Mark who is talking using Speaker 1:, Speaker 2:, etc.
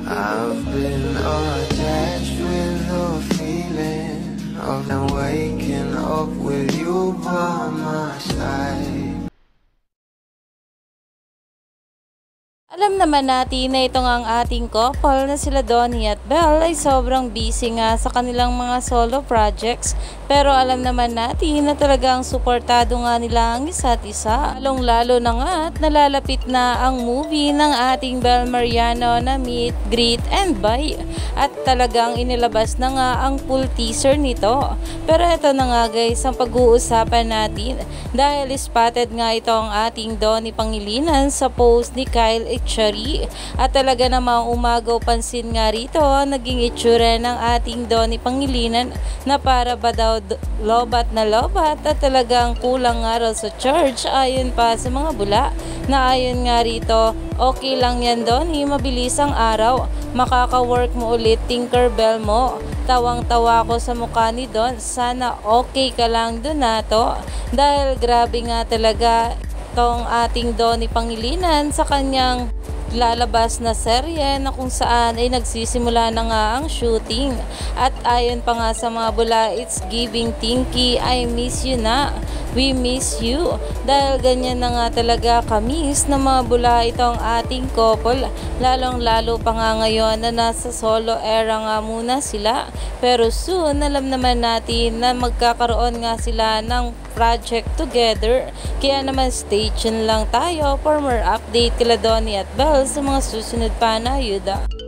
Speaker 1: I've been attached with the feeling of them waking up with you by my side.
Speaker 2: Alam naman natin na ito nga ang ating couple na sila Donnie at Belle ay sobrang busy nga sa kanilang mga solo projects. Pero alam naman natin na talagang suportado nga nila ang isa't isa. Lalong lalo na nga at nalalapit na ang movie ng ating Belle Mariano na Meet, Greet and Buy. At talagang inilabas na nga ang full teaser nito. Pero ito na nga guys ang pag-uusapan natin dahil spotted nga ito ang ating Donnie Pangilinan sa post ni Kyle Echari. At talaga namang umagaw pansin nga rito naging itsura ng ating Donnie Pangilinan na para ba daw lobat na lobat at talagang kulang nga raw sa charge ayon pa sa mga bula na ayon nga rito okay lang yan Donnie, mabilis ang araw, makaka-work mo ulit Tinkerbell mo. Tawang-tawa ko sa mukha ni Don, sana okay ka lang dun na to dahil grabe nga talaga itong ating Donnie Pangilinan sa kanyang lalabas na serye na kung saan ay nagsisimula na nga ang shooting. At ayon pa nga sa mga bula, it's giving Tinky, I miss you na, we miss you. Dahil ganyan na nga talaga kamis na mga bula itong ating couple, lalong lalo pa nga ngayon na nasa solo era nga muna sila. Pero soon alam naman natin na magkakaroon nga sila ng project together. Kaya naman stay tuned lang tayo for more update kila Donnie at Belle sa mga susunod pa na ayuda.